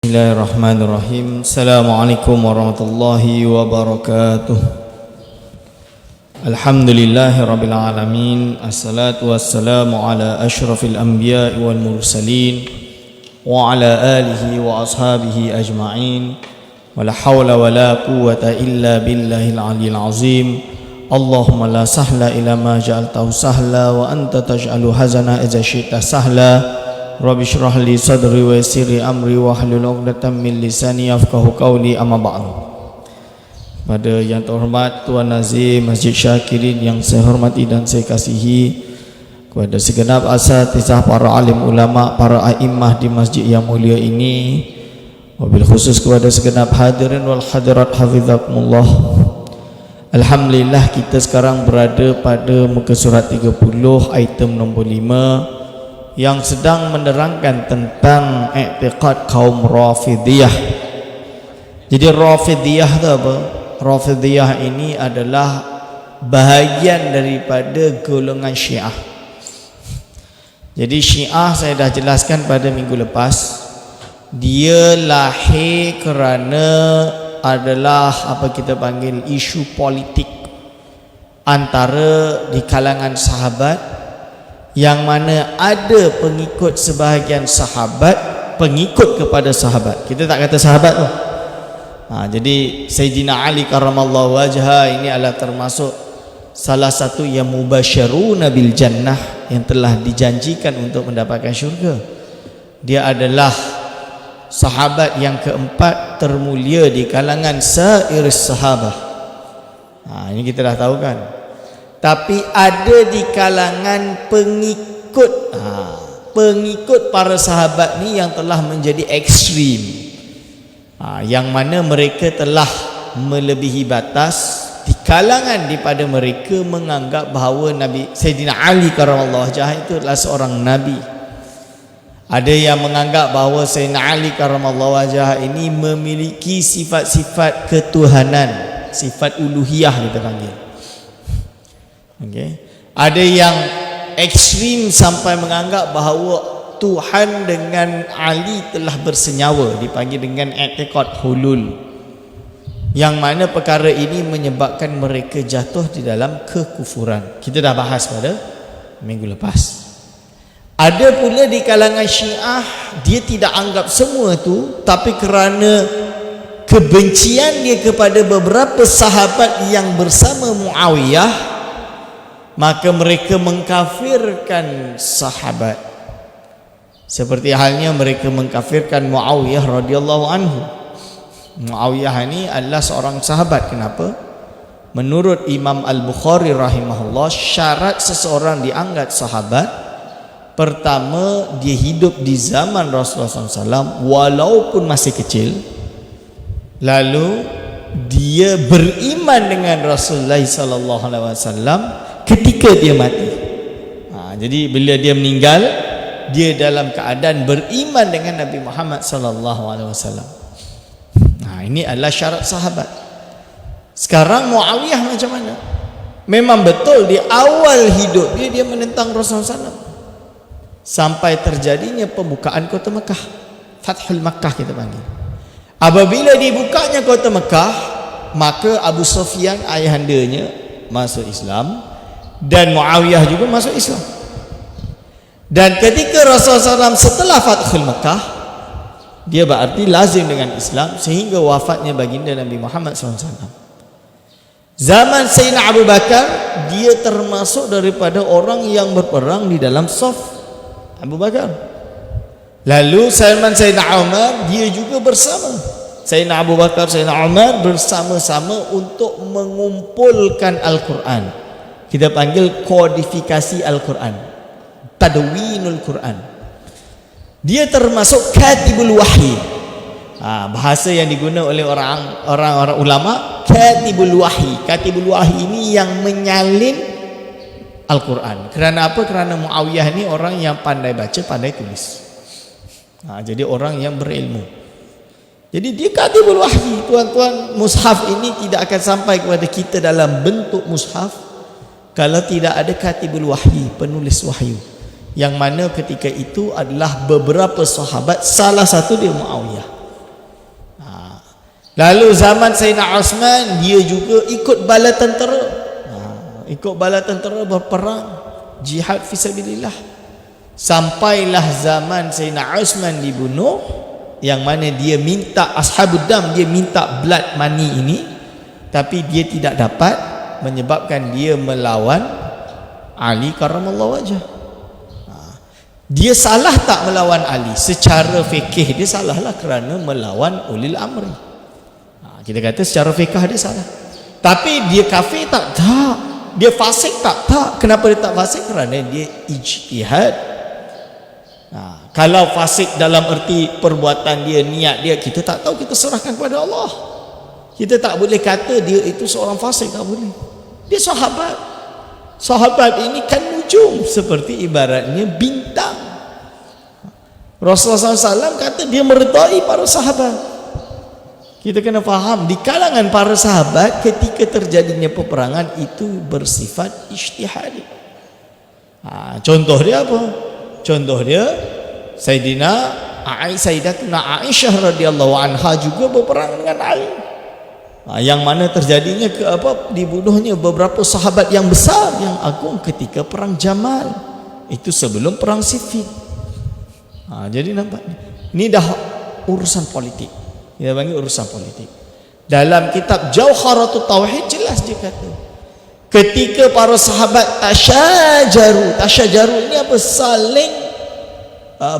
Bismillahirrahmanirrahim. Assalamualaikum warahmatullahi wabarakatuh. Alhamdulillahirabbil alamin. Assalatu wassalamu ala asyrafil anbiya'i wal mursalin wa ala alihi wa ashabihi ajma'in. Wala haula wala quwwata illa billahil aliyil azim. Allahumma la sahla illa ma ja'altahu sahla wa anta taj'alu hazana idza syi'ta sahla. Rabbi shrah li sadri wa yassir li amri wa hlul 'uqdatam min lisani yafqahu qawli, amma ba'du. Pada yang terhormat Tuan Nazim Masjid Syakirin yang saya hormati dan saya kasihi, kepada segenap asatizah, para alim ulama, para a'immah di masjid yang mulia ini, wabil khusus kepada segenap hadirin wal hadirat hafizakumullah. Alhamdulillah, kita sekarang berada pada muka surat 30 item nombor 5 yang sedang menerangkan tentang i'tiqad kaum Rafidiyah. Jadi Rafidiyah itu apa? Rafidiyah ini adalah bahagian daripada golongan Syiah. Jadi Syiah saya dah jelaskan pada minggu lepas, dia lahir kerana adalah apa kita panggil isu politik antara di kalangan sahabat, yang mana ada pengikut sebahagian sahabat, pengikut kepada sahabat. Kita tak kata sahabat tu. Jadi Sayyidina Ali karramallahu wajhah ini adalah termasuk salah satu yang mubasyiruna bil jannah, yang telah dijanjikan untuk mendapatkan syurga. Dia adalah sahabat yang keempat termulia di kalangan sairis sahabah. Ini kita dah tahu kan. Tapi ada di kalangan pengikut pengikut para sahabat ni yang telah menjadi ekstrim, yang mana mereka telah melebihi batas. Di kalangan daripada mereka menganggap bahawa Nabi Sayyidina Ali karramallahu wajhah itu adalah seorang nabi. Ada yang menganggap bahawa Sayyidina Ali karramallahu wajhah ini memiliki sifat-sifat ketuhanan, sifat uluhiyah kita panggil. Okay. Ada yang ekstrim sampai menganggap bahawa Tuhan dengan Ali telah bersenyawa, dipanggil dengan i'tiqad hulul, yang mana perkara ini menyebabkan mereka jatuh di dalam kekufuran. Kita dah bahas pada minggu lepas. Ada pula di kalangan Syiah, dia tidak anggap semua tu, tapi kerana kebencian dia kepada beberapa sahabat yang bersama Muawiyah, maka mereka mengkafirkan sahabat. Seperti halnya mereka mengkafirkan Muawiyah radhiyallahu anhu. Muawiyah ini adalah seorang sahabat. Kenapa? Menurut Imam Al-Bukhari rahimahullah, syarat seseorang dianggap sahabat, pertama, dia hidup di zaman Rasulullah SAW walaupun masih kecil, lalu dia beriman dengan Rasulullah SAW ketika dia mati. Jadi bila dia meninggal, dia dalam keadaan beriman dengan Nabi Muhammad sallallahu alaihi wasallam. Ini adalah syarat sahabat. Sekarang Muawiyah macam mana? Memang betul di awal hidup dia menentang Rasulullah SAW, sampai terjadinya pembukaan kota Mekah, Fathul Makkah kita panggil. Apabila dibukanya kota Mekah, maka Abu Sufyan ayahandanya masuk Islam, dan Muawiyah juga masuk Islam. Dan ketika Rasulullah SAW setelah Fathul Makkah, dia berarti lazim dengan Islam sehingga wafatnya baginda Nabi Muhammad SAW. Zaman Sayyidina Abu Bakar, dia termasuk daripada orang yang berperang di dalam saf Abu Bakar. Lalu Sayyidina Umar, dia juga bersama Sayyidina Abu Bakar, Sayyidina Umar bersama-sama untuk mengumpulkan Al-Quran. Kita panggil kodifikasi Al-Quran, tadwinul Quran. Dia termasuk katibul wahyi. Bahasa yang digunakan oleh orang-orang ulama, katibul wahyi. Katibul wahyi ini yang menyalin Al-Quran. Kerana apa? Kerana Muawiyah ini orang yang pandai baca, pandai tulis. Jadi orang yang berilmu. Jadi dia katibul wahyi. Tuan-tuan, mushaf ini tidak akan sampai kepada kita dalam bentuk mushaf kalau tidak ada katibul wahyi, penulis wahyu, yang mana ketika itu adalah beberapa sahabat, salah satu dia Muawiyah. Lalu zaman Sayyidina Osman, dia juga ikut bala tentera. Ikut bala tentera berperang, jihad fisabilillah. Sampailah zaman Sayyidina Osman dibunuh, yang mana dia minta ashabud dam, dia minta blood money ini, tapi dia tidak dapat, menyebabkan dia melawan Ali karramallahu wajhah. Dia salah tak melawan Ali? Secara fikih dia salahlah, kerana melawan ulil amri. Kita kata secara fikih dia salah. Tapi dia kafir tak? Tak. Dia fasik tak? Tak. Kenapa dia tak fasik? Kerana dia ijtihad. Kalau fasik dalam erti perbuatan dia, niat dia, kita tak tahu, kita serahkan kepada Allah. Kita tak boleh kata dia itu seorang fasik, tak boleh. Dia sahabat. Sahabat ini kan nujum, seperti ibaratnya bintang. Rasulullah SAW kata dia meredai para sahabat. Kita kena faham, di kalangan para sahabat ketika terjadinya peperangan itu bersifat ijtihadi. Contoh dia apa? Contoh dia Sayyidatuna Aisyah radhiyallahu anha juga berperang dengan Ali. Yang mana terjadinya dibunuhnya beberapa sahabat yang besar, yang agung ketika perang Jamal. Itu sebelum perang Siffin. Jadi nampak, ini dah urusan politik. Kita panggil urusan politik. Dalam kitab Jauharatut Tauhid jelas dia kata, ketika para sahabat tasyajaru ini apa? Saling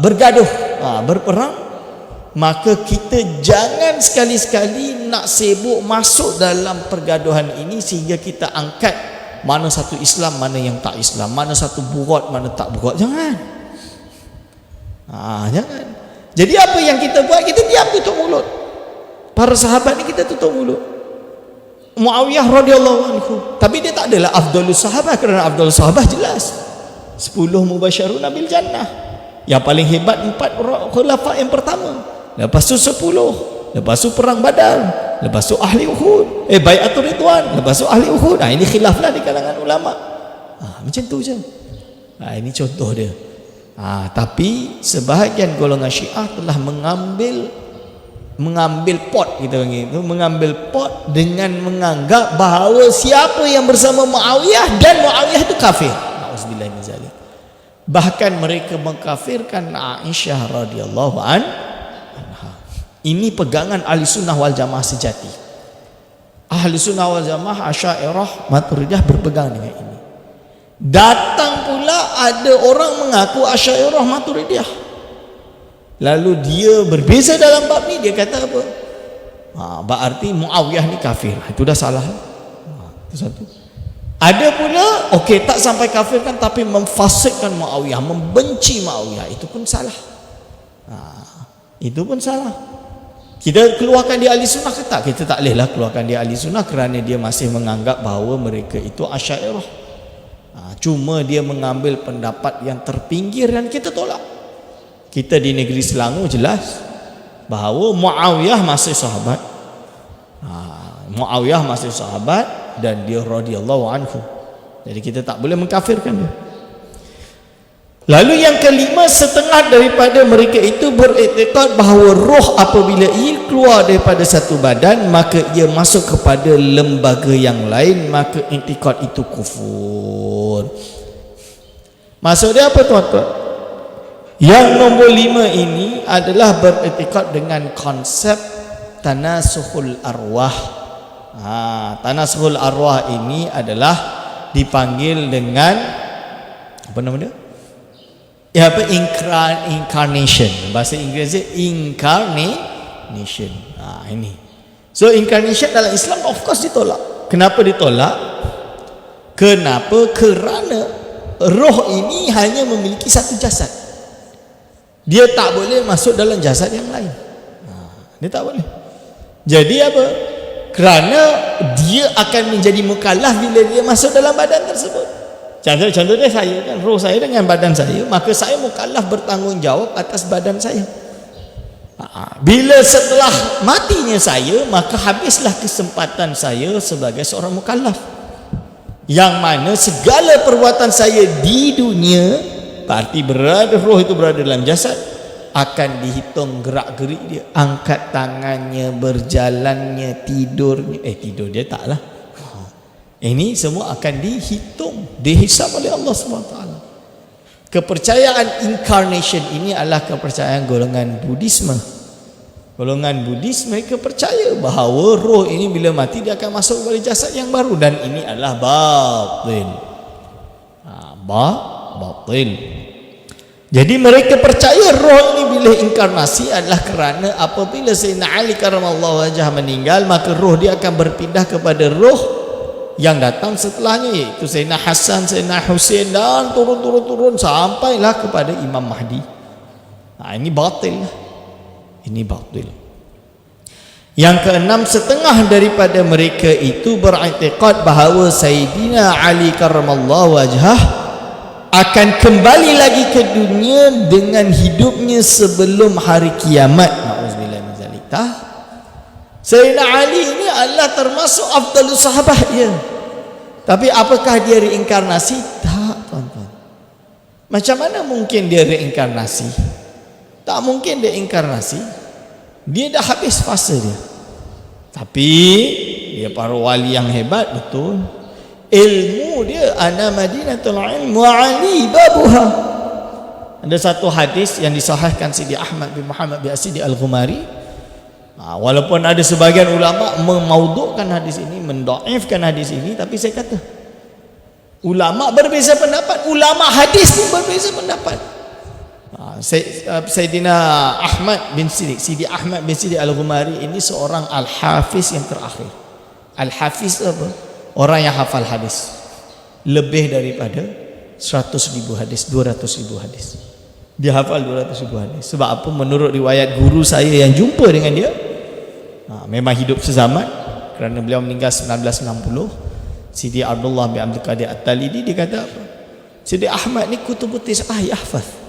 bergaduh, berperang, maka kita jangan sekali-sekali nak sibuk masuk dalam pergaduhan ini sehingga kita angkat mana satu Islam, mana yang tak Islam, mana satu buat, mana tak buat. Jangan. Jangan. Jadi apa yang kita buat, kita diam, tutup mulut. Para sahabat ni kita tutup mulut. Muawiyah radhiyallahu anhu, tapi dia tak adalah afdalus sahabah, kerana afdalus sahabah jelas 10 mubasysyirun bil jannah. Yang paling hebat 4 khulafa yang pertama, lepas tu 10, lepas tu perang Badar, lepas tu ahli Uhud, bai'atul ridwan, lepas tu ahli Uhud. Ini khilaflah di kalangan ulama. Macam tu je. Ini contoh dia. Tapi sebahagian golongan Syiah telah mengambil pot, kita panggil itu, mengambil pot dengan menganggap bahawa siapa yang bersama Muawiyah dan Muawiyah itu kafir. Nauzubillah min zalik. Bahkan mereka mengkafirkan Aisyah radhiyallahu anha. Ini pegangan ahli sunnah wal jamaah sejati. Ahli sunnah wal jamaah Asy'ariyah Maturidiyah berpegang dengan ini. Datang pula ada orang mengaku Asy'ariyah Maturidiyah, lalu dia berbeza dalam bab ni. Dia kata apa? Berarti Muawiyah ni kafir. Itu dah salah. Itu satu. Ada pula tak sampai kafirkan, tapi memfasikkan Muawiyah, membenci Muawiyah. Itu pun salah. Itu pun salah. Kita keluarkan dia ahli sunnah ke tak? Kita tak bolehlah keluarkan dia ahli sunnah, kerana dia masih menganggap bahawa mereka itu Asy'ariyah. Cuma dia mengambil pendapat yang terpinggir dan kita tolak. Kita di negeri Selangor jelas bahawa Muawiyah masih sahabat. Muawiyah masih sahabat dan dia radhiyallahu anhu. Jadi kita tak boleh mengkafirkan dia. Lalu yang kelima, setengah daripada mereka itu beriktikad bahawa roh apabila ia keluar daripada satu badan, maka ia masuk kepada lembaga yang lain, maka iktikad itu kufur. Maksud dia apa, tuan-tuan? Yang nombor 5 ini adalah beriktikad dengan konsep tanasukhul arwah. Tanasukhul arwah ini adalah dipanggil dengan apa nama dia? Incarnation. Bahasa Inggerisnya incarnation. Ini. So incarnation dalam Islam of course ditolak. Kenapa ditolak? Kenapa? Kerana roh ini hanya memiliki satu jasad. Dia tak boleh masuk dalam jasad yang lain. Dia tak boleh. Jadi apa? Kerana dia akan menjadi mukallaf bila dia masuk dalam badan tersebut. Contohnya saya kan, roh saya dengan badan saya, maka saya mukallaf bertanggungjawab atas badan saya. Bila setelah matinya saya, maka habislah kesempatan saya sebagai seorang mukallaf, yang mana segala perbuatan saya di dunia, berarti roh itu berada dalam jasad, akan dihitung gerak-gerik dia, angkat tangannya, berjalannya, tidurnya. Tidur dia taklah. Ini semua akan dihitung, dihisab oleh Allah SWT. Kepercayaan incarnation ini adalah kepercayaan golongan Buddhisme. Golongan Buddhis mereka percaya bahawa roh ini bila mati dia akan masuk kepada jasad yang baru, dan ini adalah batil. Batil. Jadi mereka percaya roh ini bila inkarnasi adalah kerana apabila Sayyidina Ali karamallahu wajhah meninggal, maka roh dia akan berpindah kepada roh yang datang setelahnya, iaitu Sayyidina Hasan, Sayyidina Husain, dan turun sampailah kepada Imam Mahdi. Ini batil. Ini batil. Yang keenam, setengah daripada mereka itu beriktikad bahawa Sayyidina Ali karamallahu wajhah akan kembali lagi ke dunia dengan hidupnya sebelum hari kiamat. Na'udzubillah min zalik. Sayyidina Ali ini adalah termasuk afdalus sahabah dia. Tapi apakah dia reinkarnasi? Tak, tuan-tuan. Macam mana mungkin dia reinkarnasi? Tak mungkin dia inkarnasi. Dia dah habis fasa dia. Tapi dia para wali yang hebat, betul. Ilmu dia ana madinatul ilm wa ali babuha. Ada satu hadis yang disahihkan Sidi Ahmad bin Muhammad bin Asidi Al-Ghumari. Walaupun ada sebagian ulama memaudukkan hadis ini, mendaifkan hadis ini, tapi saya kata ulama berbeza pendapat, ulama hadis pun berbeza pendapat. Sayyidina Ahmad bin Sidi Ahmad bin Sidi Al-Ghumari ini seorang al-hafiz yang terakhir. Al-hafiz apa? Orang yang hafal hadis lebih daripada 100,000 hadis, 200,000 hadis. Dia hafal 200,000 hadis. Sebab apa? Menurut riwayat guru saya yang jumpa dengan dia, memang hidup sezaman, kerana beliau meninggal 1960. Sidi Abdullah bin Abdul Qadir At-Talidi, dia kata apa? Sidi Ahmad ni kutubut tis'ah yahfaz.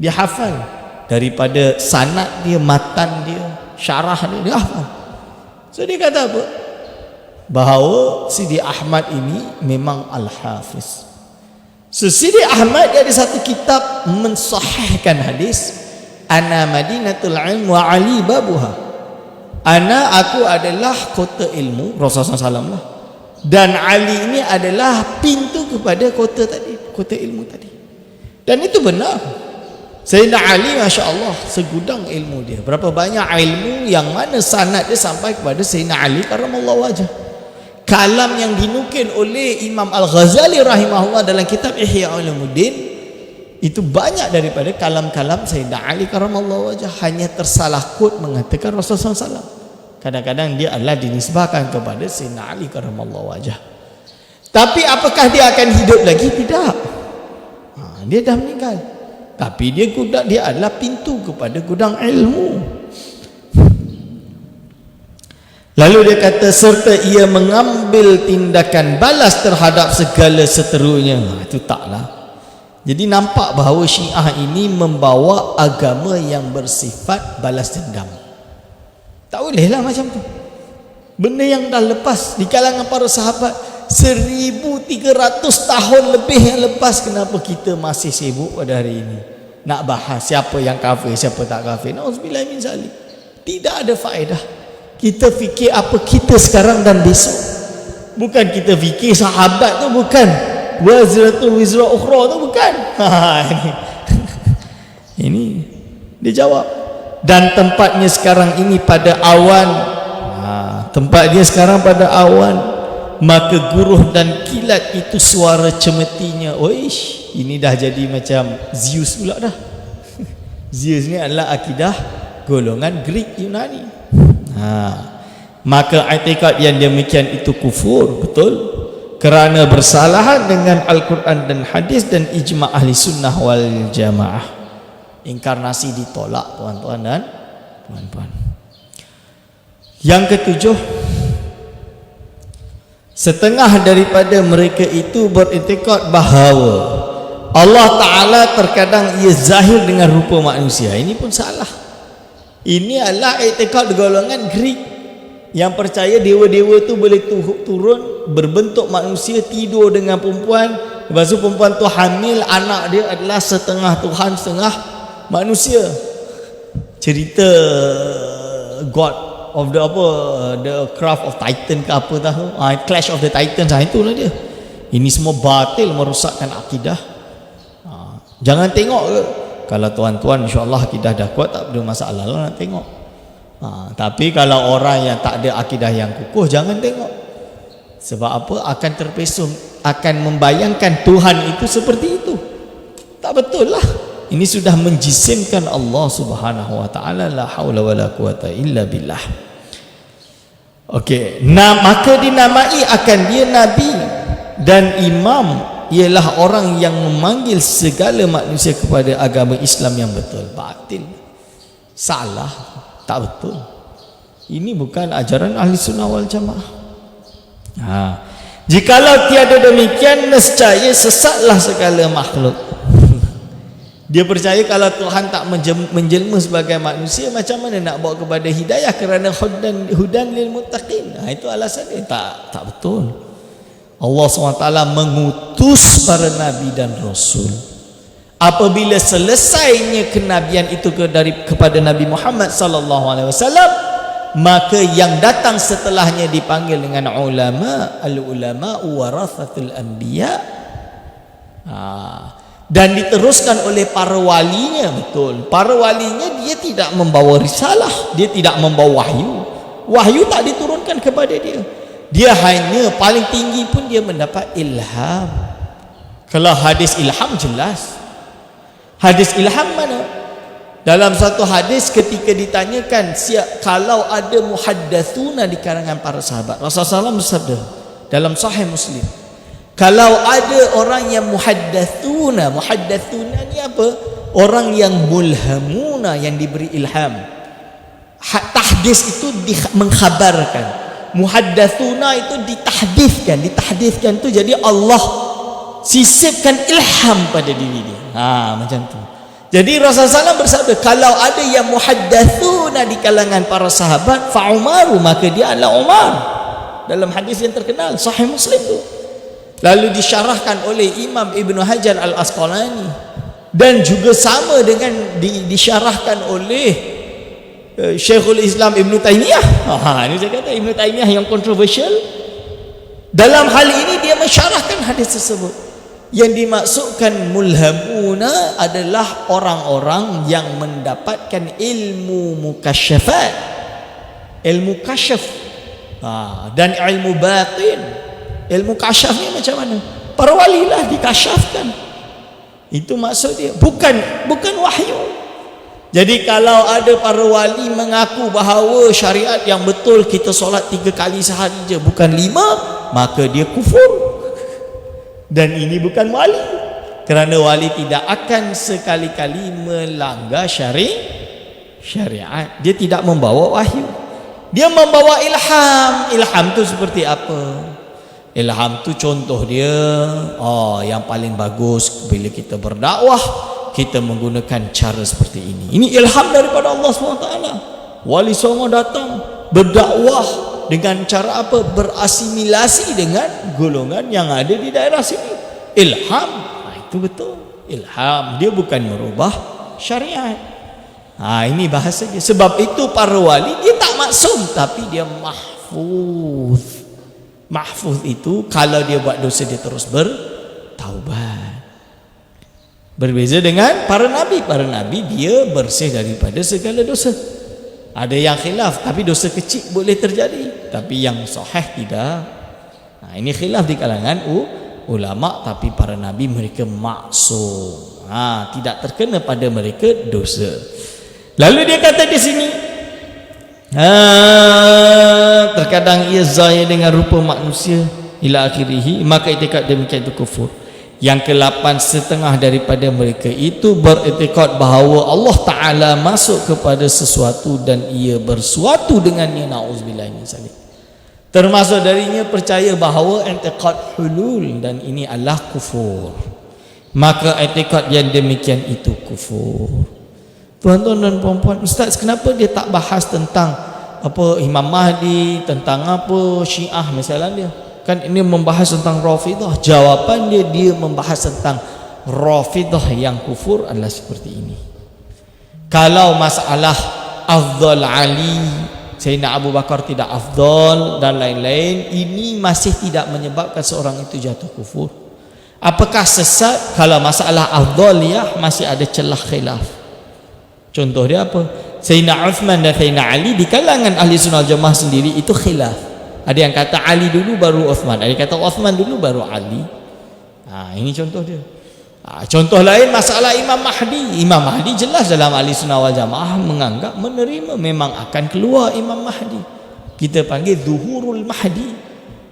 Dia hafal daripada sanad dia, matan dia, syarah dia hafal. So dia kata apa? Bahawa Sidi Ahmad ini memang al-hafiz. So Sidi Ahmad dia ada satu kitab mensahihkan hadis, ana madinatul ilm wa ali babuha. Aku adalah kota ilmu, Rasulullah SAW lah, dan Ali ini adalah pintu kepada kota tadi, kota ilmu tadi. Dan itu benar. Sayyidina Ali, Masya Allah, segudang ilmu dia. Berapa banyak ilmu yang mana sanad dia sampai kepada Sayyidina Ali karamallahu wajhah. Kalam yang dinukil oleh Imam Al-Ghazali rahimahullah dalam kitab Ihya Ulumuddin, itu banyak daripada kalam-kalam Sayyidina Ali karamallahu wajhah. Hanya tersalah kod mengatakan Rasulullah SAW. Kadang-kadang dia adalah dinisbahkan kepada Sayyidina Ali karamallahu wajhah. Tapi apakah dia akan hidup lagi? Tidak. Dia dah meninggal. Tapi dia adalah pintu kepada gudang ilmu. Lalu dia kata, serta ia mengambil tindakan balas terhadap segala seterunya. Itu taklah. Jadi nampak bahawa Syiah ini membawa agama yang bersifat balas dendam. Tak bolehlah macam tu. Benda yang dah lepas di kalangan para sahabat 1,300 tahun lebih yang lepas, kenapa kita masih sibuk pada hari ini nak bahas siapa yang kafir, siapa tak kafir? Nauzubillah min zalik. Tidak ada faedah. Kita fikir apa kita sekarang dan besok. Bukan kita fikir sahabat tu, bukan wazratul wizra ukhra tu, bukan. Ini dia jawab. Dan tempatnya sekarang ini pada awan. Tempatnya sekarang pada awan, maka guruh dan kilat itu suara cemetinya. Oish, ini dah jadi macam Zeus pula dah. Zeus ni adalah akidah golongan Greek Yunani. Maka i'tikad yang demikian itu kufur, betul? Kerana bersalahan dengan Al-Quran dan hadis dan ijma' ahli sunnah wal jamaah. Inkarnasi ditolak, tuan-tuan dan puan-puan. Yang ketujuh, setengah daripada mereka itu beriktikad bahawa Allah Ta'ala terkadang ia zahir dengan rupa manusia. Ini pun salah. Ini adalah iktikad golongan Greek yang percaya dewa-dewa tu boleh turun berbentuk manusia, tidur dengan perempuan. Lepas tu perempuan tu hamil, anak dia adalah setengah Tuhan, setengah manusia. cerita God of the apa, the craft of Titan ke apa tahu, Clash of the Titans, itulah dia. Ini semua batil, merosakkan akidah. Jangan tengok ke. Kalau tuan-tuan insya-Allah akidah dah kuat, tak ada masalah lah nak tengok. Tapi kalau orang yang tak ada akidah yang kukuh, jangan tengok. Sebab apa? Akan terpesong, akan membayangkan Tuhan itu seperti itu. Tak betul lah. Ini sudah menjisimkan Allah Subhanahu wa taala, la haula wala quwata illa billah. Okey, maka dinamai akan dia nabi dan imam, ialah orang yang memanggil segala manusia kepada agama Islam yang betul. Batil, salah, tak betul. Ini bukan ajaran ahli sunnah wal jamaah. Jikalau tiada demikian, nescaya sesatlah segala makhluk. Dia percaya kalau Tuhan tak menjelma sebagai manusia, macam mana nak bawa kepada hidayah? Kerana hudan lil muttaqin. Itu alasan dia. Tak betul. Allah SWT mengutus para nabi dan rasul. Apabila selesainya kenabian itu kepada Nabi Muhammad sallallahu alaihi wasallam, maka yang datang setelahnya dipanggil dengan ulama. Al-ulama warathatul anbiya. Dan diteruskan oleh para walinya. Betul, para walinya dia tidak membawa risalah, dia tidak membawa wahyu. Wahyu tak diturunkan kepada dia. Dia hanya paling tinggi pun dia mendapat ilham. Kalau hadis ilham jelas. Hadis ilham mana? Dalam satu hadis ketika ditanyakan kalau ada muhaddatsuna di kalangan para sahabat, Rasulullah SAW bersabda dalam Sahih Muslim, kalau ada orang yang muhaddatsuna ni apa? Orang yang mulhamuna, yang diberi ilham. Tahdis itu mengkhabarkan. Muhaddatsuna itu ditahdithkan tu jadi Allah sisipkan ilham pada diri dia. Macam tu. Jadi Rasulullah SAW bersabda, kalau ada yang muhaddatsuna di kalangan para sahabat, fa Umaru, maka dia adalah Umar. Dalam hadis yang terkenal Sahih Muslim tu. Lalu disyarahkan oleh Imam Ibn Hajar Al-Asqalani, dan juga sama dengan disyarahkan oleh Syekhul Islam Ibn Taymiyah. Ini saya kata Ibn Taymiyah yang kontroversial. Dalam hal ini dia mensyarahkan hadis tersebut. Yang dimaksudkan mulhamuna adalah orang-orang yang mendapatkan ilmu mukasyafat, ilmu kasyaf, dan ilmu batin. Ilmu kasyaf ni macam mana? Para wali lah dikasyafkan. Itu maksud dia. Bukan wahyu. Jadi kalau ada para wali mengaku bahawa syariat yang betul kita solat 3 kali sehari je, bukan 5, maka dia kufur. Dan ini bukan wali. Kerana wali tidak akan sekali-kali melanggar syariat. Dia tidak membawa wahyu. Dia membawa ilham. Ilham tu seperti apa? Ilham tu contoh dia, yang paling bagus bila kita berdakwah, kita menggunakan cara seperti ini. Ini ilham daripada Allah SWT. Wali Songo datang berdakwah dengan cara apa? Berasimilasi dengan golongan yang ada di daerah sini. Ilham. Itu betul. Ilham. Dia bukan merubah syariat. Ini bahasa dia. Sebab itu para wali dia tak maksum, tapi dia mahfuz. Mahfuz itu kalau dia buat dosa dia terus bertaubat. Berbeza dengan para nabi. Para nabi dia bersih daripada segala dosa. Ada yang khilaf, tapi dosa kecil boleh terjadi, tapi yang sahih tidak. Ini khilaf di kalangan ulama. Tapi para nabi mereka maksum, tidak terkena pada mereka dosa. Lalu dia kata di sini, terkadang ia zahir dengan rupa manusia ila akhirih, maka itikad demikian itu kufur. Yang ke-8, setengah daripada mereka itu beriktikad bahawa Allah Ta'ala masuk kepada sesuatu dan ia bersuatu dengannya. Na'udzubillah min zalik. Termasuk darinya percaya bahawa i'tiqad hulul, dan ini adalah kufur. Maka i'tiqad yang demikian itu kufur. Tuan-tuan dan puan-puan, Ustaz, kenapa dia tak bahas tentang apa Imam Mahdi, tentang apa Syiah misalnya dia? Kan ini membahas tentang Rafidah. Jawapan dia membahas tentang Rafidah yang kufur adalah seperti ini. Kalau masalah afdal Ali, Sayyidina Abu Bakar tidak afdal dan lain-lain, ini masih tidak menyebabkan seorang itu jatuh kufur. Apakah sesat? Kalau masalah afdaliyah masih ada celah khilaf. Contoh dia apa? Sayyidina Uthman dan Sayyidina Ali di kalangan ahli sunnah jamaah sendiri itu khilaf. Ada yang kata Ali dulu baru Uthman, ada yang kata Uthman dulu baru Ali. Ini contoh dia. Contoh lain masalah Imam Mahdi. Imam Mahdi jelas dalam ahli sunnah wal jamaah menganggap menerima memang akan keluar Imam Mahdi. Kita panggil Zuhurul Mahdi.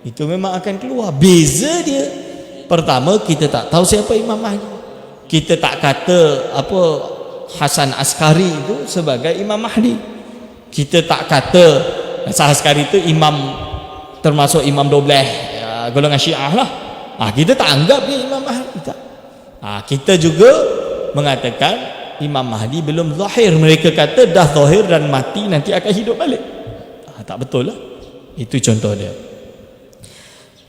Itu memang akan keluar. Beza dia, pertama kita tak tahu siapa Imam Mahdi. Kita tak kata apa Hasan Askari itu sebagai Imam Mahdi. Kita tak kata Hasan Askari itu imam, termasuk imam 12 golongan Syiah lah. Kita tak anggap dia Imam Mahdi, tak. Kita juga mengatakan Imam Mahdi belum zahir. Mereka kata dah zahir dan mati nanti akan hidup balik. Tak betul lah. Itu contoh dia.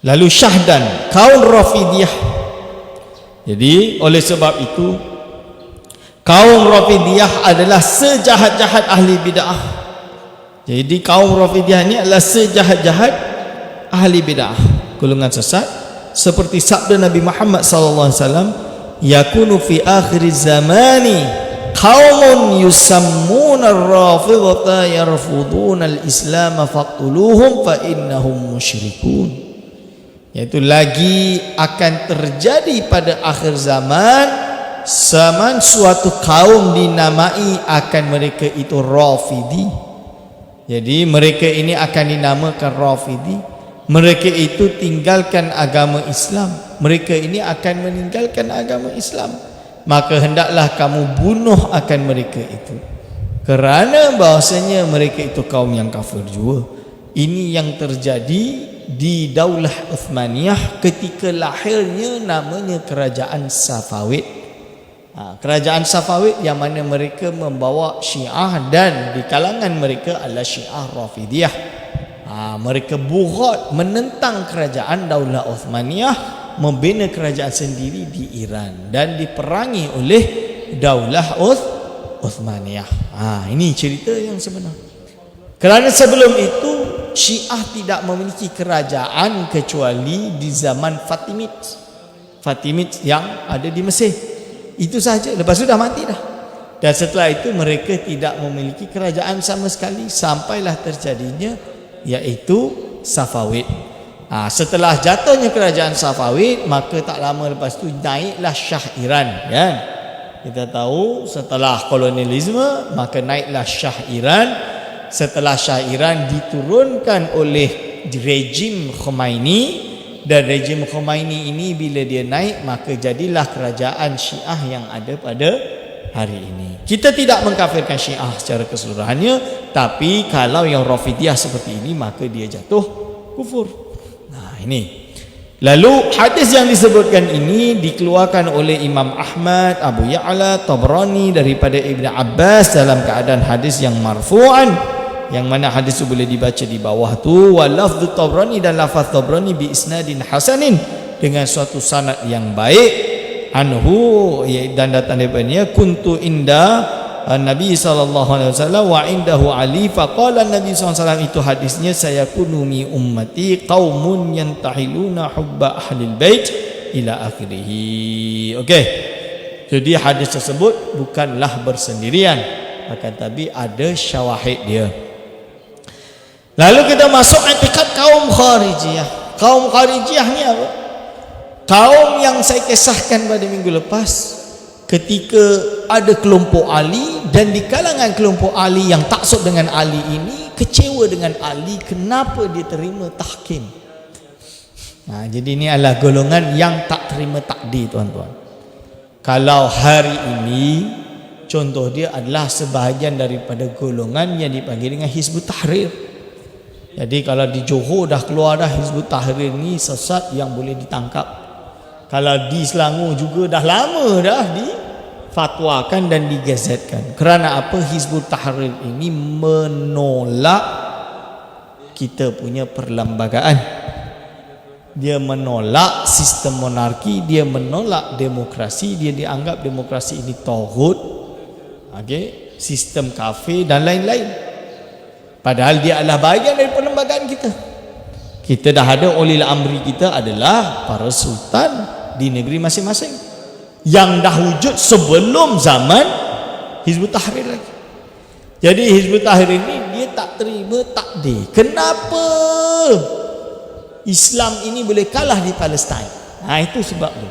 Lalu Syahdan, kaum Rafidiyah. Jadi oleh sebab itu kaum Rafidiyah adalah sejahat-jahat ahli bid'ah. Jadi kaum Rafidiyah ini adalah sejahat-jahat ahli bid'ah, golongan sesat. Seperti sabda Nabi Muhammad sallallahu alaihi wasallam, yakunu fi akhir zamani qaumun yusammuna ar-rafidhata yarfuduna al-islam faqtuluhum fa innahum musyrikun. Yaitu lagi akan terjadi pada akhir zaman suatu kaum dinamai akan mereka itu Rafidi. Jadi mereka ini akan dinamakan Rafidi. Mereka itu tinggalkan agama Islam. Mereka ini akan meninggalkan agama Islam. Maka hendaklah kamu bunuh akan mereka itu, kerana bahasanya mereka itu kaum yang kafir juga. Ini yang terjadi di Daulah Uthmaniyah ketika lahirnya namanya Kerajaan Safawid. Kerajaan Safawid yang mana mereka membawa Syiah dan di kalangan mereka adalah Syiah Rafidiyah. Mereka burat menentang kerajaan Daulah Uthmaniyah, membina kerajaan sendiri di Iran dan diperangi oleh Daulah Uthmaniyah. Ini cerita yang sebenar. Kerana sebelum itu Syiah tidak memiliki kerajaan kecuali di zaman Fatimid yang ada di Mesir. Itu sahaja. Lepas itu dah mati dah. Dan setelah itu mereka tidak memiliki kerajaan sama sekali sampailah terjadinya iaitu Safawid. Setelah jatuhnya kerajaan Safawid, maka tak lama lepas itu naiklah Shah Iran, kan? Kita tahu setelah kolonialisme maka naiklah Shah Iran. Setelah Shah Iran diturunkan oleh rejim Khomeini, dan rejim Khomeini ini bila dia naik maka jadilah kerajaan Syiah yang ada pada hari ini. Kita tidak mengkafirkan Syiah secara keseluruhannya, tapi kalau yang Rafidiyah seperti ini maka dia jatuh kufur. Ini. Lalu hadis yang disebutkan ini dikeluarkan oleh Imam Ahmad, Abu Ya'la, Tabrani daripada Ibn Abbas dalam keadaan hadis yang marfu'an, yang mana hadis itu boleh dibaca di bawah tu, wa lafdhu Tabrani, dan lafaz Tabrani bi isnadin hasanin, dengan suatu sanad yang baik, anhu, dan datang daripadanya, kuntu inda Nabi SAW wa indahu Ali faqala Nabi SAW, itu hadisnya, saya kunumi ummati qaumun yantahiluna hubba ahlil bait ila akhirih. Okey, jadi hadis tersebut bukanlah bersendirian, akan tapi ada syawahid dia. Lalu kita masuk i'tikad kaum Kharijiyah. Kaum Kharijiyah ni apa? Kaum yang saya kisahkan pada minggu lepas, ketika ada kelompok Ali, dan di kalangan kelompok Ali yang taksub dengan Ali ini kecewa dengan Ali kenapa dia terima tahkim. Jadi ini adalah golongan yang tak terima takdir, tuan-tuan. Kalau hari ini contoh dia adalah sebahagian daripada golongan yang dipanggil dengan Hizbut Tahrir. Jadi kalau di Johor dah keluar dah Hizbut Tahrir ni sesat yang boleh ditangkap. Kalau di Selangor juga dah lama dah difatwakan dan digazetkan. Kerana apa? Hizbut Tahrir ini menolak kita punya perlembagaan. Dia menolak sistem monarki, dia menolak demokrasi, dia dianggap demokrasi ini taghut. Okey. sistem kafe dan lain-lain. Padahal dia adalah bahagian dari perlembagaan kita. Kita dah ada ulil amri kita adalah para sultan di negeri masing-masing yang dah wujud sebelum zaman Hizbut Tahrir lagi. Jadi Hizbut Tahrir ini dia tak terima takdir. Kenapa Islam ini boleh kalah di Palestin? Itu sebab tu.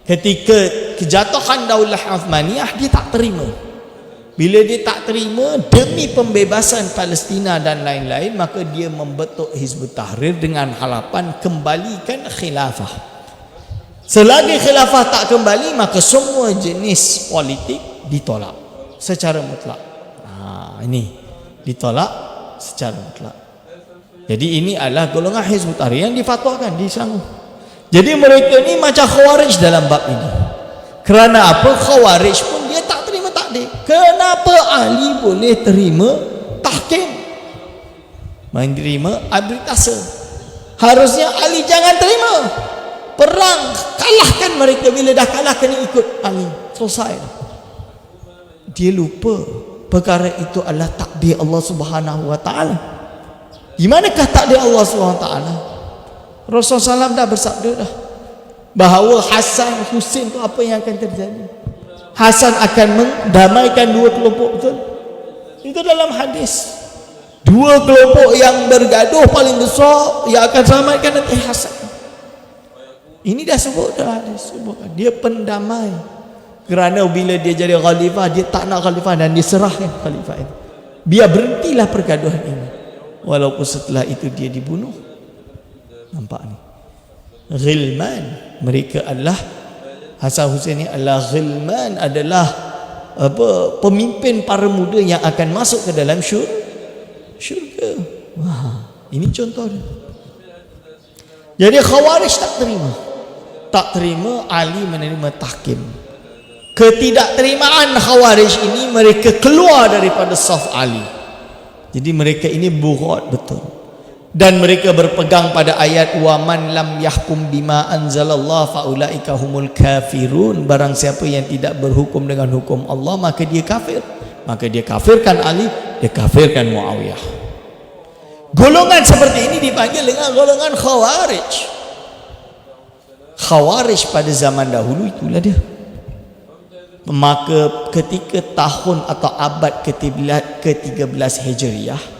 Ketika kejatuhan Daulah Uthmaniyah, dia tak terima. Bila dia tak terima demi pembebasan Palestina dan lain-lain, maka dia membentuk Hizbut Tahrir dengan harapan kembalikan khilafah. Selagi khilafah tak kembali, maka semua jenis politik ditolak secara mutlak. Ini ditolak secara mutlak. Jadi ini adalah golongan Hizbut Tahrir yang difatwakan di sana. Jadi mereka ni macam Khawarij dalam bab ini. Kerana apa? Khawarij pun dia tak terima takdir. Kenapa Ali boleh terima tahkim, menerima arbitrase? Harusnya Ali jangan terima. Perang, kalahkan mereka. Bila dah kalah kena ikut Ali. Selesai. Dia lupa perkara itu adalah takdir Allah Subhanahu wa taala. Di manakah takdir Allah Subhanahu wa taala? Rasulullah SAW dah bersabda dah bahawa Hasan Husain tu apa yang akan terjadi. Hasan akan mendamaikan dua kelompok, betul? Itu dalam hadis. Dua kelompok yang bergaduh paling besar yang akan selamatkan nanti Hasan. Ini dah sebut dah hadis. Dia pendamai. Kerana bila dia jadi khalifah, dia tak nak khalifah dan dia serahkan khalifah itu. Biar berhentilah pergaduhan ini. Walaupun setelah itu dia dibunuh. Nampak ni, ghilman mereka adalah Hasan Husain ni adalah ghilman, adalah pemimpin para muda yang akan masuk ke dalam syurga. Ini contoh dia. Jadi Khawarij tak terima Ali menerima tahkim. Ketidakterimaan Khawarij ini mereka keluar daripada saf Ali. Jadi mereka ini burat betul. Dan mereka berpegang pada ayat wa man lam yahkum bima anzalallah faulaika humul kafirun. Barang siapa yang tidak berhukum dengan hukum Allah, maka dia kafir. Maka dia kafirkan Ali, dia kafirkan Muawiyah. Golongan seperti ini dipanggil dengan golongan Khawarij. Khawarij pada zaman dahulu itulah dia. Maka ketika tahun atau abad ke-13 Hijriah,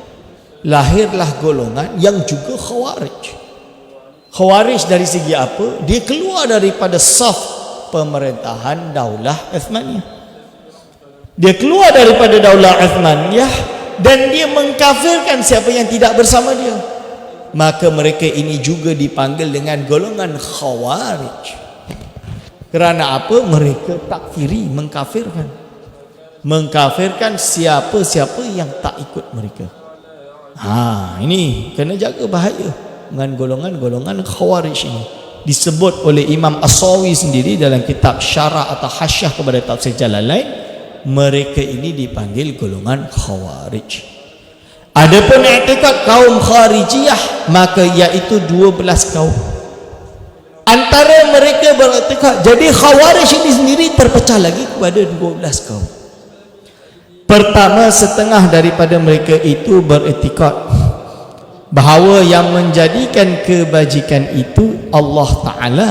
lahirlah golongan yang juga Khawarij. Khawarij dari segi apa? Dia keluar daripada saf pemerintahan Daulah Uthmaniyah. Dia keluar daripada Daulah Uthmaniyah dan dia mengkafirkan siapa yang tidak bersama dia. Maka mereka ini juga dipanggil dengan golongan Khawarij. Kerana apa? Mereka takfiri, mengkafirkan siapa-siapa yang tak ikut mereka. Ini kena jaga bahaya dengan golongan-golongan Khawarij ini. Disebut oleh Imam As-Sawi sendiri dalam kitab Syarah atau Hasyah kepada Tafsir Jalalain, mereka ini dipanggil golongan Khawarij. Adapun i'tikad kaum Kharijiyah, maka iaitu 12 kaum. Antara mereka beriktikad. Jadi Khawarij ini sendiri terpecah lagi kepada 12 kaum. Pertama, setengah daripada mereka itu beriktikad bahawa yang menjadikan kebajikan itu Allah Ta'ala,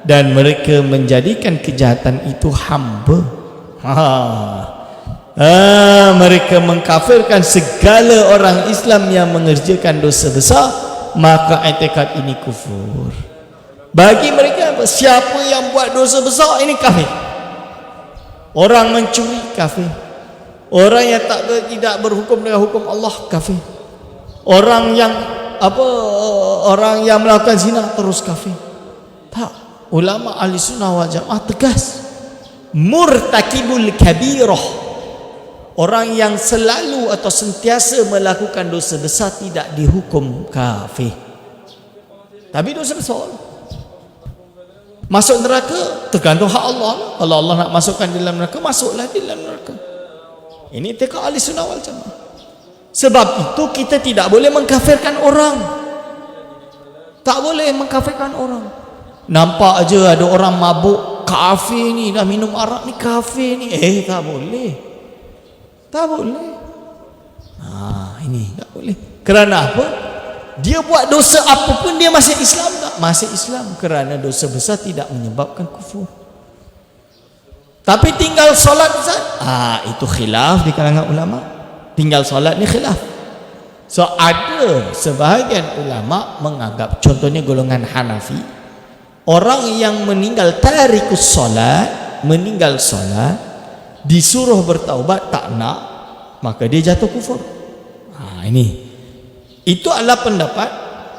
dan mereka menjadikan kejahatan itu hamba. Mereka mengkafirkan segala orang Islam yang mengerjakan dosa besar, maka i'tikad ini kufur. Bagi mereka, siapa yang buat dosa besar ini kafir. Orang mencuri kafir. Orang yang tidak berhukum dengan hukum Allah kafir. Orang yang orang yang melakukan zina terus kafir. Tak. Ulama ahli sunnah wal jamaah tegas. Murtakibul kabirah, orang yang selalu atau sentiasa melakukan dosa besar tidak dihukum kafir. Tapi dosa besar, masuk neraka tergantung hak Allah. Kalau Allah nak masukkan di dalam neraka, masuklah di dalam neraka. Ini i'tikad ahli sunnah wal jamaah. Sebab itu kita tidak boleh mengkafirkan orang. Tak boleh mengkafirkan orang. Nampak aja ada orang mabuk, kafir ni, dah minum arak ni kafir ni. Tak boleh. Tak boleh. Ini tak boleh. Kerana apa? Dia buat dosa apa pun dia masih Islam tak? Masih Islam, kerana dosa besar tidak menyebabkan kufur. Tapi tinggal solat Ustaz, itu khilaf di kalangan ulama. Tinggal solat ni khilaf. So ada sebahagian ulama menganggap, contohnya golongan Hanafi, orang yang meninggal tarikus solat, meninggal solat, disuruh bertaubat tak nak, maka dia jatuh kufur. Ini itu adalah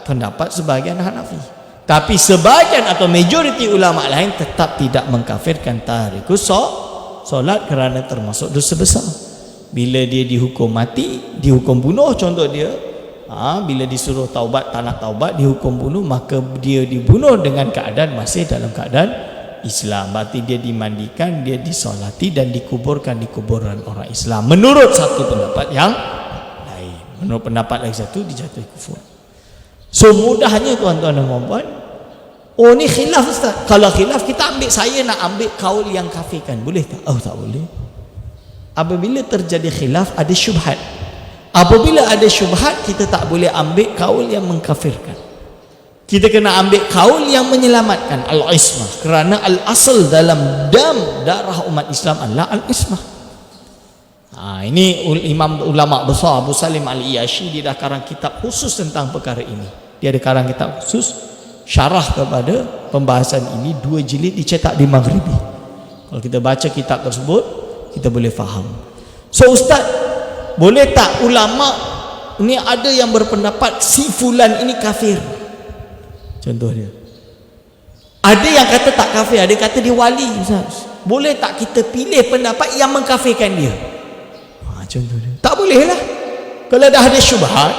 pendapat sebahagian Hanafi. Tapi sebahagian atau majoriti ulama lain tetap tidak mengkafirkan tarikus solat kerana termasuk dosa besar. Bila dia dihukum mati, dihukum bunuh, contoh dia, bila disuruh taubat tak nak taubat, dihukum bunuh, maka dia dibunuh dengan keadaan masih dalam keadaan Islam. Berarti dia dimandikan, dia disolati dan dikuburkan di kuburan orang Islam. Menurut satu pendapat yang lain. Menurut pendapat lagi satu, dijatuhi kufur. So mudahnya tuan-tuan dan puan-puan, ni khilaf Ustaz. Kalau khilaf, kita ambil, saya nak ambil kaul yang kafirkan, boleh tak? Tak boleh. Apabila terjadi khilaf, ada syubhat. Apabila ada syubhat, kita tak boleh ambil kaul yang mengkafirkan. Kita kena ambil kaul yang menyelamatkan, al-ismah. Kerana al-asal dalam darah umat Islam adalah al-ismah. Ini imam ulama besar Abu Salim Al-Iyashi, dia dah karang kitab khusus tentang perkara ini. Dia ada karang kitab khusus syarah kepada pembahasan ini, 2 jilid, dicetak di Maghribi. Kalau kita baca kitab tersebut, kita boleh faham. So Ustaz, boleh tak ulama ni ada yang berpendapat si fulan ini kafir? Contoh dia, ada yang kata tak kafir, ada yang kata dia wali Ustaz. Boleh tak kita pilih pendapat yang mengkafirkan dia? Contoh dia, tak boleh lah. Kalau dah ada syubhat,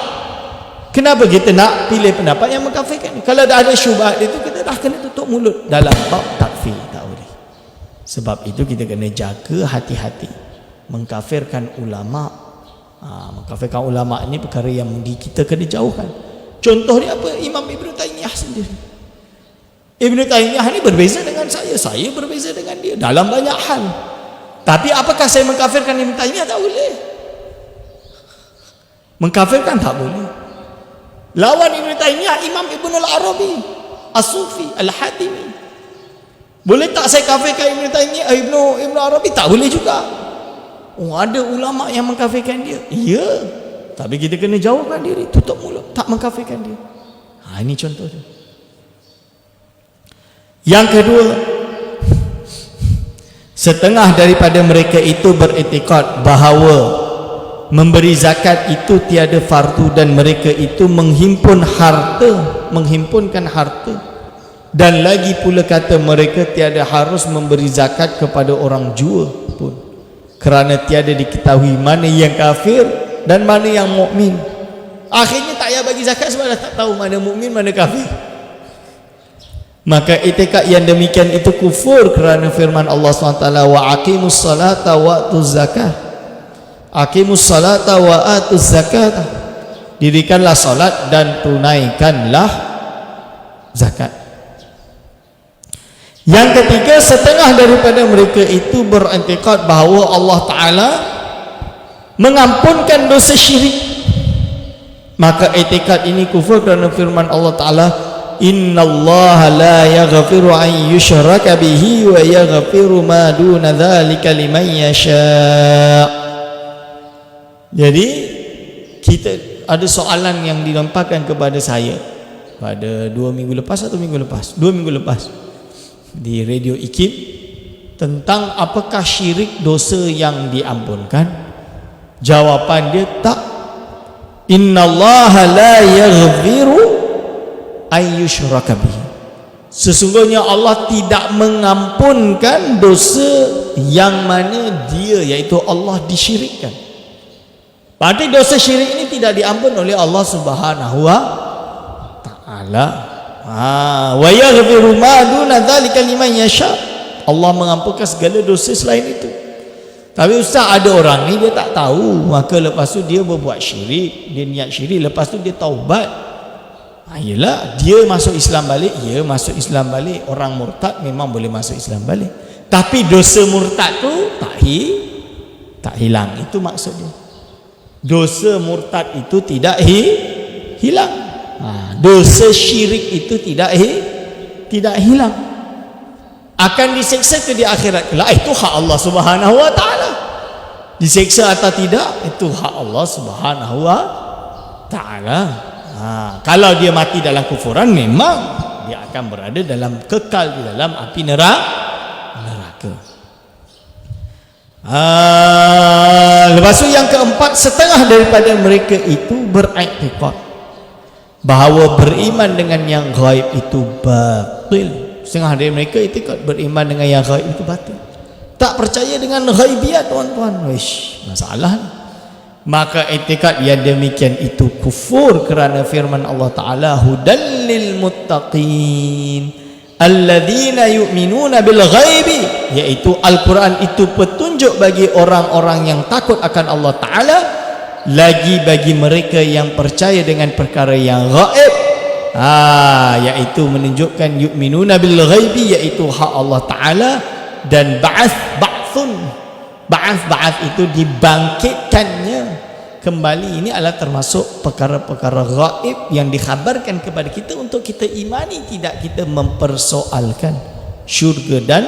kenapa kita nak pilih pendapat yang mengkafirkan? Kalau dah ada syubhat itu, kita dah kena tutup mulut dalam bab takfir. Tak boleh. Sebab itu kita kena jaga hati-hati. Mengkafirkan ulama, mengkafirkan ulama ini perkara yang kita kena jauhkan. Contoh dia apa? Imam Ibn Taymiyah sendiri. Ibn Taymiyah ini berbeza dengan saya berbeza dengan dia dalam banyak hal. Tapi apakah saya mengkafirkan Ibn Taymiyah? Tak boleh. Mengkafirkan tak boleh. Lawan Ibn Taymiyah, Imam Ibn Al-Arabi As-Sufi Al-Hatimi. Boleh tak saya kafirkan Ibn Taymiyah, Ibn Arabi? Tak boleh juga. Ada ulama yang mengkafirkan dia. Ya, tapi kita kena jauhkan diri, tutup mulut, tak mengkafirkan dia. Ini contoh dia. Yang kedua, setengah daripada mereka itu beriktikad bahawa memberi zakat itu tiada fardu, dan mereka itu menghimpunkan harta, dan lagi pula kata mereka tiada harus memberi zakat kepada orang jua pun, kerana tiada diketahui mana yang kafir dan mana yang mukmin. Akhirnya tak payah bagi zakat sebab dah tak tahu mana mukmin mana kafir. Maka itikad yang demikian itu kufur, kerana firman Allah SWT, wa aqimus salata wa atuz zakah. Aqimus salata wa atuz zakah. Dirikanlah salat dan tunaikanlah zakat. Yang ketiga, setengah daripada mereka itu beriktikad bahawa Allah Ta'ala mengampunkan dosa syirik. Maka itikad ini kufur, kerana firman Allah Ta'ala, innallaha la yaghfiru an yushraka bihi wa yaghfiru ma duna dzalika liman yasha'. Jadi kita ada soalan yang dilemparkan kepada saya pada 2 minggu lepas atau 2 minggu lepas di Radio IKIM tentang apakah syirik dosa yang diampunkan. Jawapan dia tak. Innallaha la yaghfiru ayyushraka bihi. Sesungguhnya Allah tidak mengampunkan dosa yang mana dia, iaitu Allah, disyirikkan. Berarti dosa syirik ini tidak diampun oleh Allah Subhanahu wa Ta'ala. Wa yaghfiru ma duna dzalika liman yasha. Allah mengampunkan segala dosa selain itu. Tapi Ustaz, ada orang ni dia tak tahu, maka lepas tu dia berbuat syirik, dia niat syirik, lepas tu dia taubat. Yelah, dia masuk Islam balik, ya masuk Islam balik. Orang murtad memang boleh masuk Islam balik. Tapi dosa murtad tu tak hilang. Itu maksudnya. Dosa murtad itu tidak hilang. Dosa syirik itu tidak hilang. Akan diseksa ke di akhirat kelak, itu hak Allah Subhanahu wa taala. Diseksa atau tidak, itu hak Allah Subhanahu wa taala. Kalau dia mati dalam kufuran, memang dia akan berada dalam kekal di dalam api neraka. Lepas itu yang keempat, setengah daripada mereka itu beriktikad bahawa beriman dengan yang gaib itu batil. Setengah dari mereka iktikad beriman dengan yang gaib itu batil. Tak percaya dengan ghaibiyat, tuan-tuan. Wish, masalah. Maka iktikad yang demikian itu kufur, kerana firman Allah Ta'ala, hudal lil muttaqin alladzina yu'minuna bil ghaibi, iaitu Al-Quran itu petunjuk bagi orang-orang yang takut akan Allah Ta'ala, lagi bagi mereka yang percaya dengan perkara yang gaib. Iaitu menunjukkan yu'minuna bil ghaibi, iaitu hak Allah Ta'ala, dan ba'athun, ba'ath itu dibangkitkannya kembali. Ini adalah termasuk perkara-perkara gaib yang dikhabarkan kepada kita untuk kita imani, tidak kita mempersoalkan syurga dan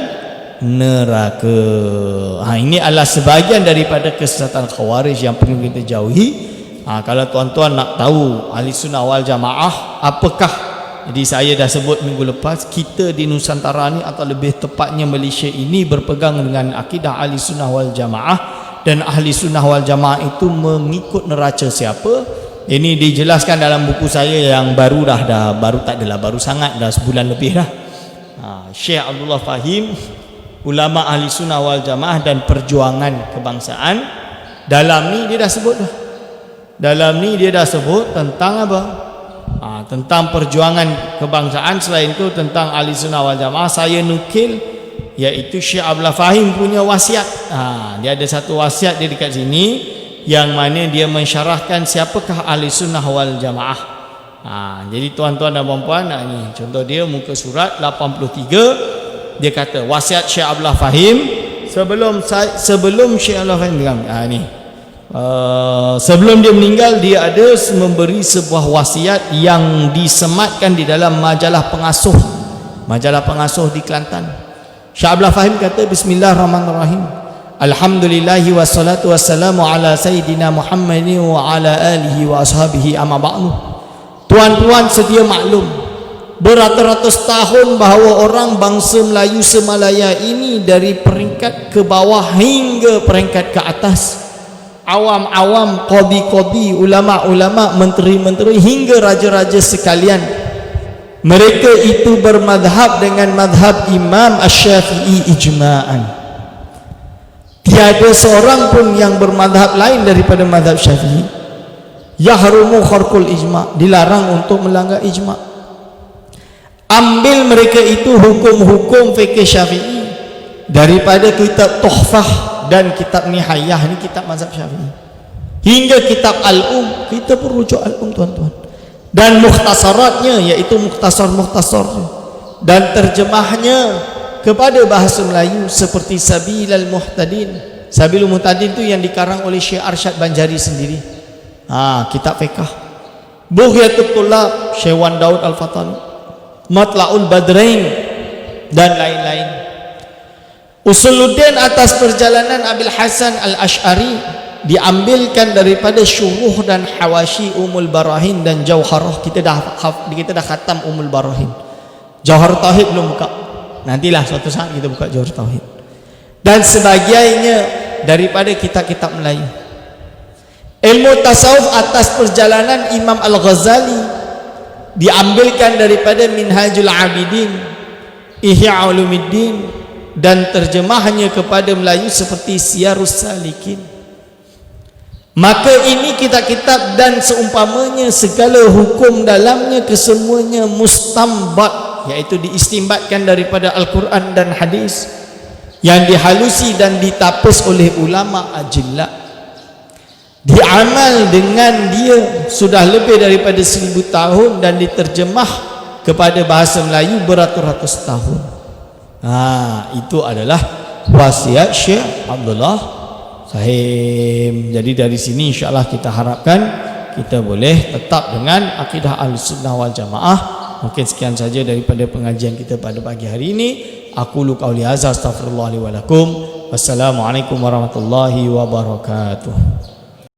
neraka. Ini adalah sebahagian daripada kesesatan Khawarij yang perlu kita jauhi. Kalau tuan-tuan nak tahu Ahli Sunnah wal Jamaah apakah, jadi saya dah sebut minggu lepas, kita di Nusantara ni, atau lebih tepatnya Malaysia ini, berpegang dengan akidah Ahli Sunnah wal Jamaah. Dan Ahli Sunnah wal Jamaah itu mengikut neraca siapa? Ini dijelaskan dalam buku saya yang baru baru tak adalah baru sangat, dah sebulan lebih dah. Syekh Abdullah Fahim, ulama Ahli Sunnah wal Jamaah dan perjuangan kebangsaan. Dalam ni dia dah sebut dah. Dalam ni dia dah sebut tentang apa? Tentang perjuangan kebangsaan. Selain itu tentang Ahli Sunnah wal Jamaah saya nukil, iaitu Syekh Abdullah Fahim punya wasiat. Dia ada satu wasiat dia dekat sini, yang mana dia mensyarahkan siapakah Ahli Sunnah wal Jamaah. Jadi tuan-tuan dan puan-puan, ni contoh dia, muka surat 83. Dia kata wasiat Syekh Abdullah Fahim sebelum Syekh Abdullah Fahim ni, sebelum dia meninggal, dia ada memberi sebuah wasiat yang disematkan di dalam majalah pengasuh di Kelantan. Syekh Abdullah Fahim kata, bismillahirrahmanirrahim, alhamdulillahi wassalatu wassalamu ala sayyidina Muhammadin wa ala alihi wa ashabihi amma ba'du. Tuan-tuan sedia maklum, beratus-ratus tahun bahawa orang bangsa Melayu semalaya ini, dari peringkat ke bawah hingga peringkat ke atas, awam-awam, qadi-qadi, ulama-ulama, menteri-menteri, hingga raja-raja sekalian, mereka itu bermadhab dengan madhab Imam Asy-Syafi'i ijma'an. Tiada seorang pun yang bermadhab lain daripada madhab Syafi'i. Yahrumu kharqul ijma', dilarang untuk melanggar ijma'. Ambil mereka itu hukum-hukum fikih Syafi'i daripada kitab Tuhfah dan kitab Nihayah, ni kitab mazhab Syafi'i, hingga kitab Al-Um. Kita pun rujuk Al-Um, tuan-tuan, dan mukhtasaratnya, iaitu mukhtasar-mukhtasarnya, dan terjemahnya kepada bahasa Melayu, seperti Sabilul Muhtadin. Sabilul Muhtadin tu yang dikarang oleh Syekh Arsyad Banjari sendiri. Kitab fiqh. Bughyatul Tullab Syekh Wan Daud Al-Fatani, Matla'ul Badrain, dan lain-lain. Usuluddin atas perjalanan Abil Hasan Al-Ash'ari diambilkan daripada syuruh dan hawashi Umul Barahin dan Jauharah. Kita dah khatam Umul Barahin. Jauhar Tauhid belum buka, nantilah suatu saat kita buka Jauhar Tauhid. Dan sebagainya daripada kitab-kitab Melayu. Ilmu tasawuf atas perjalanan Imam Al-Ghazali diambilkan daripada Minhajul Abidin, Ihya Ulumuddin, dan terjemahnya kepada Melayu seperti Siyarus Salikin. Maka ini kitab-kitab dan seumpamanya, segala hukum dalamnya kesemuanya mustambat, iaitu diistimbatkan daripada Al-Quran dan hadis, yang dihalusi dan ditapis oleh ulama ajilla. Diamal dengan dia sudah lebih daripada 1000 tahun dan diterjemah kepada bahasa Melayu beratus-ratus tahun. Itu adalah wasiat Syekh Abdullah Sahih. Jadi dari sini insya-Allah kita harapkan kita boleh tetap dengan akidah Ahlussunnah wal Jamaah. Mungkin sekian saja daripada pengajian kita pada pagi hari ini. Aku lu qauli hadza astaghfirullah li wa lakum. Wassalamualaikum warahmatullahi wabarakatuh.